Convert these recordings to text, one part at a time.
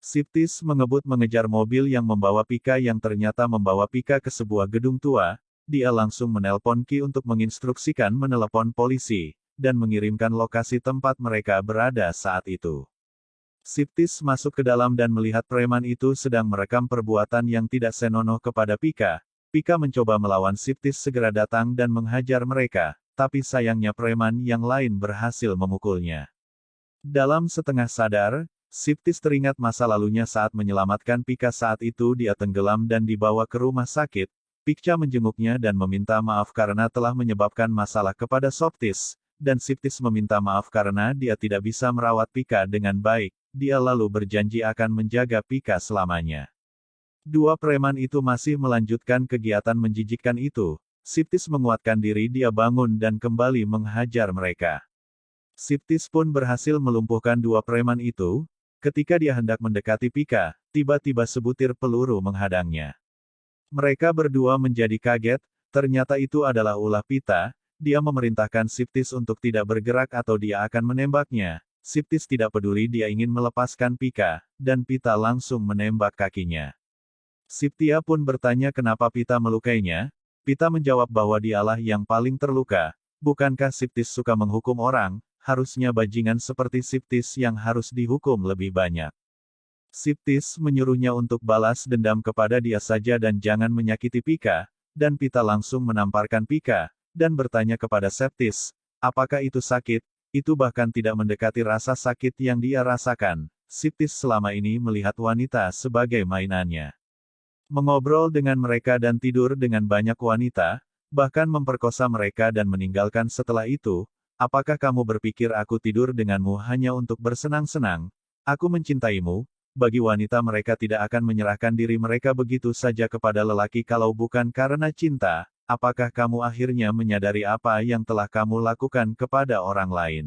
Siptis mengebut mengejar mobil yang membawa Pika yang ternyata membawa Pika ke sebuah gedung tua. Dia langsung menelpon Ki untuk menginstruksikan menelepon polisi, dan mengirimkan lokasi tempat mereka berada saat itu. Siptis masuk ke dalam dan melihat preman itu sedang merekam perbuatan yang tidak senonoh kepada Pika. Pika mencoba melawan Siptis segera datang dan menghajar mereka, tapi sayangnya preman yang lain berhasil memukulnya. Dalam setengah sadar, Siptis teringat masa lalunya saat menyelamatkan Pika saat itu dia tenggelam dan dibawa ke rumah sakit. Pika menjenguknya dan meminta maaf karena telah menyebabkan masalah kepada Soptis, dan Siptis meminta maaf karena dia tidak bisa merawat Pika dengan baik. Dia lalu berjanji akan menjaga Pika selamanya. Dua preman itu masih melanjutkan kegiatan menjijikkan itu. Siptis menguatkan diri dia bangun dan kembali menghajar mereka. Siptis pun berhasil melumpuhkan dua preman itu. Ketika dia hendak mendekati Pika, tiba-tiba sebutir peluru menghadangnya. Mereka berdua menjadi kaget, ternyata itu adalah ulah Pita. Dia memerintahkan Siptis untuk tidak bergerak atau dia akan menembaknya. Siptis tidak peduli, dia ingin melepaskan Pika, dan Pita langsung menembak kakinya. Siptia pun bertanya kenapa Pita melukainya. Pita menjawab bahwa dialah yang paling terluka. Bukankah Siptis suka menghukum orang? Harusnya bajingan seperti Siptis yang harus dihukum lebih banyak. Siptis menyuruhnya untuk balas dendam kepada dia saja dan jangan menyakiti Pika, dan Pita langsung menamparkan Pika, dan bertanya kepada Siptis, apakah itu sakit? Itu bahkan tidak mendekati rasa sakit yang dia rasakan. Siptis selama ini melihat wanita sebagai mainannya. Mengobrol dengan mereka dan tidur dengan banyak wanita, bahkan memperkosa mereka dan meninggalkan setelah itu. Apakah kamu berpikir aku tidur denganmu hanya untuk bersenang-senang? Aku mencintaimu. Bagi wanita mereka tidak akan menyerahkan diri mereka begitu saja kepada lelaki kalau bukan karena cinta. Apakah kamu akhirnya menyadari apa yang telah kamu lakukan kepada orang lain?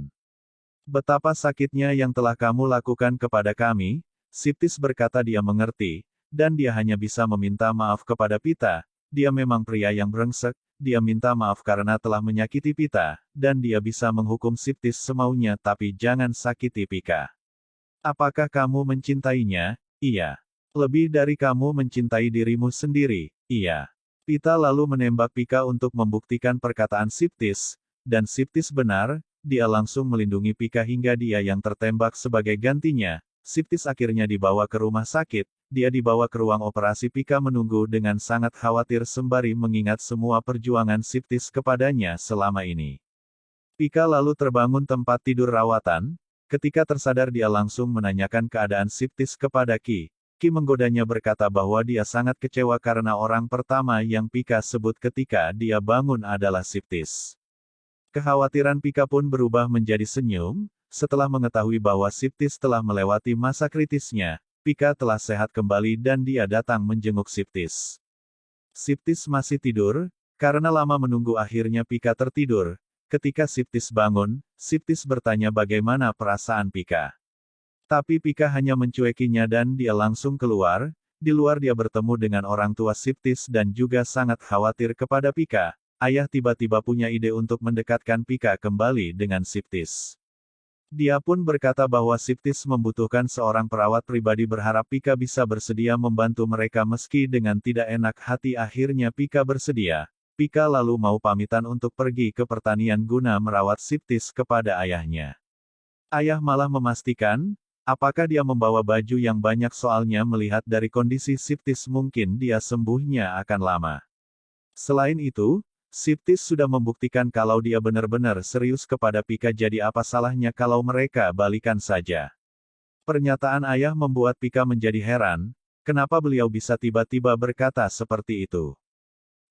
Betapa sakitnya yang telah kamu lakukan kepada kami? Siptis berkata dia mengerti, dan dia hanya bisa meminta maaf kepada Pita. Dia memang pria yang brengsek. Dia minta maaf karena telah menyakiti Pita, dan dia bisa menghukum Siptis semaunya tapi jangan sakiti Pika. Apakah kamu mencintainya? Iya. Lebih dari kamu mencintai dirimu sendiri? Iya. Pita lalu menembak Pika untuk membuktikan perkataan Siptis, dan Siptis benar, dia langsung melindungi Pika hingga dia yang tertembak sebagai gantinya. Siptis akhirnya dibawa ke rumah sakit. Dia dibawa ke ruang operasi. Pika menunggu dengan sangat khawatir sembari mengingat semua perjuangan Siptis kepadanya selama ini. Pika lalu terbangun tempat tidur rawatan. Ketika tersadar dia langsung menanyakan keadaan Siptis kepada Ki. Ki menggodanya berkata bahwa dia sangat kecewa karena orang pertama yang Pika sebut ketika dia bangun adalah Siptis. Kekhawatiran Pika pun berubah menjadi senyum. Setelah mengetahui bahwa Siptis telah melewati masa kritisnya, Pika telah sehat kembali dan dia datang menjenguk Siptis. Siptis masih tidur, karena lama menunggu akhirnya Pika tertidur. Ketika Siptis bangun, Siptis bertanya bagaimana perasaan Pika. Tapi Pika hanya mencuekinya dan dia langsung keluar. Di luar dia bertemu dengan orang tua Siptis dan juga sangat khawatir kepada Pika. Ayah tiba-tiba punya ide untuk mendekatkan Pika kembali dengan Siptis. Dia pun berkata bahwa Siptis membutuhkan seorang perawat pribadi, berharap Pika bisa bersedia membantu mereka meski dengan tidak enak hati. Akhirnya Pika bersedia. Pika lalu mau pamitan untuk pergi ke pertanian guna merawat Siptis kepada ayahnya. Ayah malah memastikan, apakah dia membawa baju yang banyak soalnya melihat dari kondisi Siptis mungkin dia sembuhnya akan lama. Selain itu, Siptis sudah membuktikan kalau dia benar-benar serius kepada Pika, jadi apa salahnya kalau mereka balikan saja. Pernyataan ayah membuat Pika menjadi heran, kenapa beliau bisa tiba-tiba berkata seperti itu.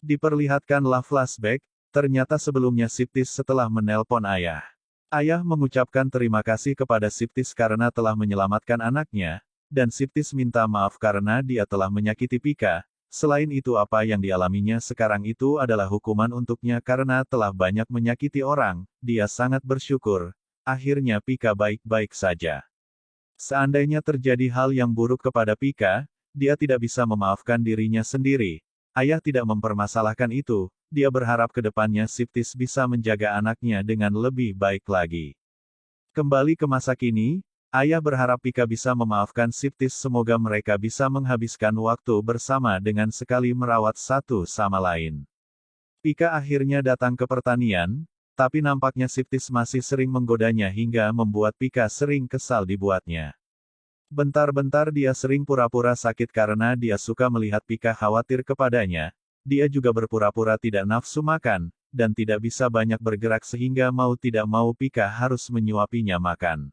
Diperlihatkanlah flashback, ternyata sebelumnya Siptis setelah menelpon ayah. Ayah mengucapkan terima kasih kepada Siptis karena telah menyelamatkan anaknya, dan Siptis minta maaf karena dia telah menyakiti Pika. Selain itu apa yang dialaminya sekarang itu adalah hukuman untuknya karena telah banyak menyakiti orang. Dia sangat bersyukur. Akhirnya Pika baik-baik saja. Seandainya terjadi hal yang buruk kepada Pika, dia tidak bisa memaafkan dirinya sendiri. Ayah tidak mempermasalahkan itu. Dia berharap ke depannya Siptis bisa menjaga anaknya dengan lebih baik lagi. Kembali ke masa kini, Ayah berharap Pika bisa memaafkan Siptis, semoga mereka bisa menghabiskan waktu bersama dengan sekali merawat satu sama lain. Pika akhirnya datang ke pertanian, tapi nampaknya Siptis masih sering menggodanya hingga membuat Pika sering kesal dibuatnya. Bentar-bentar dia sering pura-pura sakit karena dia suka melihat Pika khawatir kepadanya. Dia juga berpura-pura tidak nafsu makan, dan tidak bisa banyak bergerak sehingga mau tidak mau Pika harus menyuapinya makan.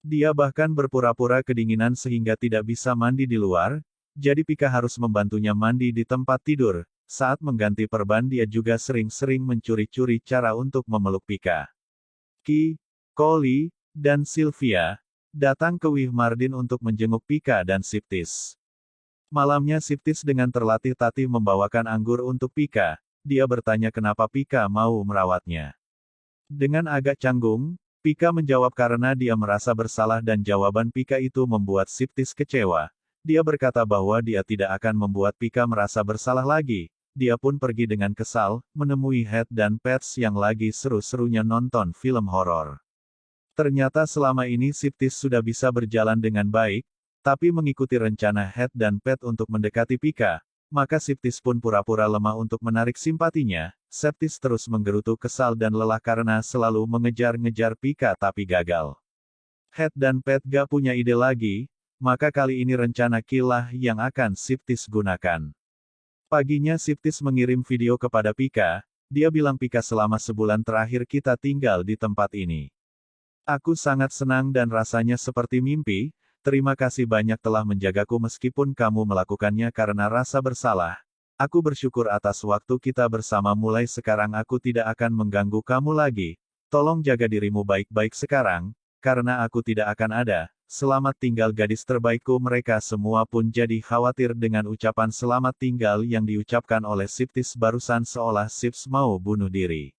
Dia bahkan berpura-pura kedinginan sehingga tidak bisa mandi di luar, jadi Pika harus membantunya mandi di tempat tidur. Saat mengganti perban dia juga sering-sering mencuri-curi cara untuk memeluk Pika. Ki, Collie, dan Sylvia datang ke Wihmardin untuk menjenguk Pika dan Siptis. Malamnya Siptis dengan terlatih-tatih membawakan anggur untuk Pika. Dia bertanya kenapa Pika mau merawatnya. Dengan agak canggung, Pika menjawab karena dia merasa bersalah dan jawaban Pika itu membuat Siptis kecewa. Dia berkata bahwa dia tidak akan membuat Pika merasa bersalah lagi. Dia pun pergi dengan kesal, menemui Head dan Pets yang lagi seru-serunya nonton film horor. Ternyata selama ini Siptis sudah bisa berjalan dengan baik, tapi mengikuti rencana Head dan Pet untuk mendekati Pika, maka Siptis pun pura-pura lemah untuk menarik simpatinya. Siptis terus menggerutu kesal dan lelah karena selalu mengejar-ngejar Pika tapi gagal. Head dan Pet gak punya ide lagi, maka kali ini rencana kilah yang akan Siptis gunakan. Paginya Siptis mengirim video kepada Pika, dia bilang Pika selama sebulan terakhir kita tinggal di tempat ini. Aku sangat senang dan rasanya seperti mimpi, terima kasih banyak telah menjagaku meskipun kamu melakukannya karena rasa bersalah. Aku bersyukur atas waktu kita bersama mulai sekarang aku tidak akan mengganggu kamu lagi. Tolong jaga dirimu baik-baik sekarang, karena aku tidak akan ada. Selamat tinggal gadis terbaikku. Mereka semua pun jadi khawatir dengan ucapan selamat tinggal yang diucapkan oleh Siptis barusan seolah Sips mau bunuh diri.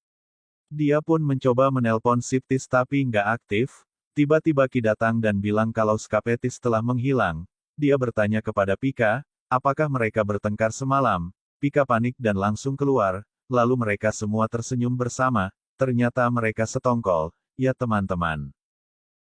Dia pun mencoba menelpon Siptis tapi nggak aktif. Tiba-tiba Ki datang dan bilang kalau Skapetis telah menghilang. Dia bertanya kepada Pika, apakah mereka bertengkar semalam? Pika panik dan langsung keluar, lalu mereka semua tersenyum bersama, ternyata mereka setongkol, ya teman-teman.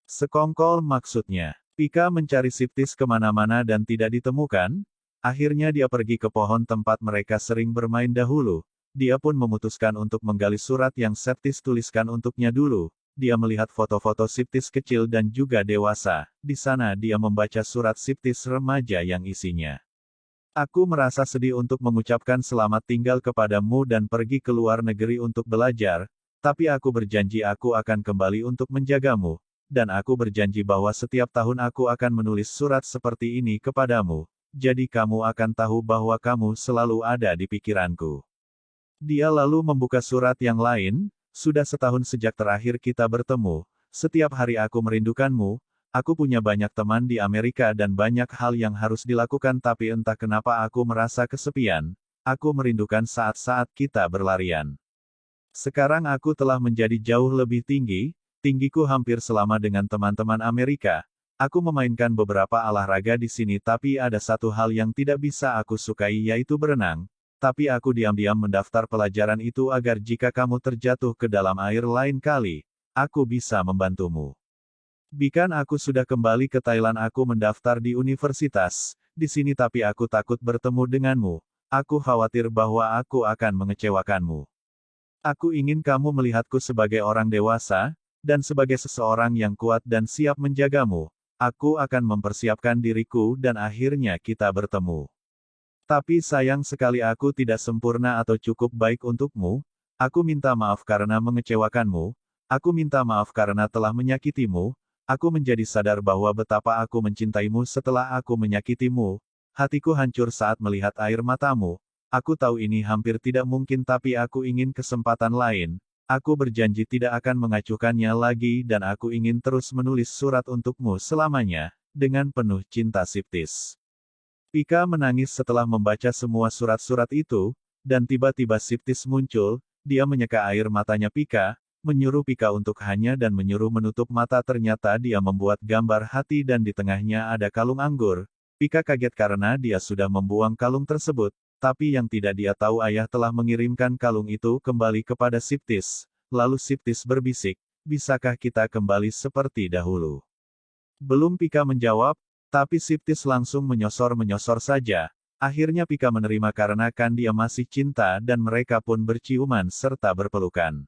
Sekongkol maksudnya. Pika mencari Siptis kemana-mana dan tidak ditemukan. Akhirnya dia pergi ke pohon tempat mereka sering bermain dahulu. Dia pun memutuskan untuk menggali surat yang Siptis tuliskan untuknya dulu. Dia melihat foto-foto Siptis kecil dan juga dewasa. Di sana dia membaca surat Siptis remaja yang isinya. Aku merasa sedih untuk mengucapkan selamat tinggal kepadamu dan pergi ke luar negeri untuk belajar, tapi aku berjanji aku akan kembali untuk menjagamu, dan aku berjanji bahwa setiap tahun aku akan menulis surat seperti ini kepadamu, jadi kamu akan tahu bahwa kamu selalu ada di pikiranku. Dia lalu membuka surat yang lain, sudah setahun sejak terakhir kita bertemu, setiap hari aku merindukanmu, aku punya banyak teman di Amerika dan banyak hal yang harus dilakukan tapi entah kenapa aku merasa kesepian, aku merindukan saat-saat kita berlarian. Sekarang aku telah menjadi jauh lebih tinggi, tinggiku hampir selama dengan teman-teman Amerika, aku memainkan beberapa olahraga di sini tapi ada satu hal yang tidak bisa aku sukai yaitu berenang. Tapi aku diam-diam mendaftar pelajaran itu agar jika kamu terjatuh ke dalam air lain kali, aku bisa membantumu. Bikan aku sudah kembali ke Thailand aku mendaftar di universitas, di sini tapi aku takut bertemu denganmu, aku khawatir bahwa aku akan mengecewakanmu. Aku ingin kamu melihatku sebagai orang dewasa, dan sebagai seseorang yang kuat dan siap menjagamu, aku akan mempersiapkan diriku dan akhirnya kita bertemu. Tapi sayang sekali aku tidak sempurna atau cukup baik untukmu, aku minta maaf karena mengecewakanmu, aku minta maaf karena telah menyakitimu, aku menjadi sadar bahwa betapa aku mencintaimu setelah aku menyakitimu, hatiku hancur saat melihat air matamu, aku tahu ini hampir tidak mungkin tapi aku ingin kesempatan lain, aku berjanji tidak akan mengacuhkannya lagi dan aku ingin terus menulis surat untukmu selamanya, dengan penuh cinta Siptis. Pika menangis setelah membaca semua surat-surat itu, dan tiba-tiba Siptis muncul, dia menyeka air matanya Pika, menyuruh Pika untuk hanya dan menyuruh menutup mata ternyata dia membuat gambar hati dan di tengahnya ada kalung anggur. Pika kaget karena dia sudah membuang kalung tersebut, tapi yang tidak dia tahu ayah telah mengirimkan kalung itu kembali kepada Siptis, lalu Siptis berbisik, bisakah kita kembali seperti dahulu? Belum Pika menjawab, tapi Siptis langsung menyosor-menyosor saja. Akhirnya Pika menerima karena kan dia masih cinta dan mereka pun berciuman serta berpelukan.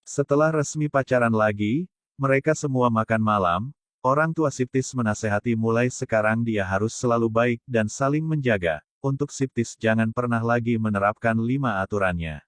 Setelah resmi pacaran lagi, mereka semua makan malam. Orang tua Siptis menasehati mulai sekarang dia harus selalu baik dan saling menjaga. Untuk Siptis jangan pernah lagi menerapkan 5 aturannya.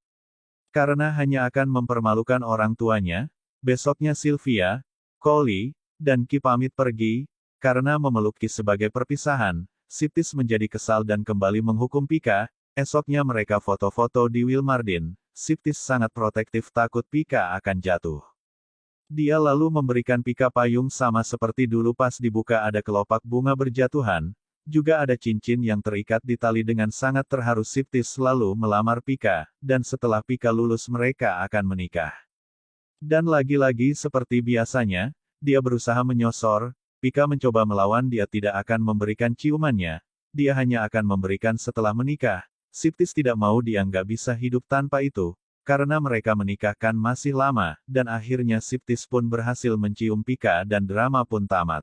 Karena hanya akan mempermalukan orang tuanya, besoknya Sylvia, Collie, dan Ki pamit pergi. Karena memeluk Ki sebagai perpisahan, Siptis menjadi kesal dan kembali menghukum Pika. Esoknya mereka foto-foto di Wilmardin. Siptis sangat protektif takut Pika akan jatuh. Dia lalu memberikan Pika payung sama seperti dulu pas dibuka ada kelopak bunga berjatuhan. Juga ada cincin yang terikat di tali dengan sangat terharu Siptis lalu melamar Pika, dan setelah Pika lulus mereka akan menikah. Dan lagi-lagi seperti biasanya, dia berusaha menyosor, Pika mencoba melawan dia tidak akan memberikan ciumannya, dia hanya akan memberikan setelah menikah. Siptis tidak mau dia nggak bisa hidup tanpa itu, karena mereka menikah kan masih lama, dan akhirnya Siptis pun berhasil mencium Pika dan drama pun tamat.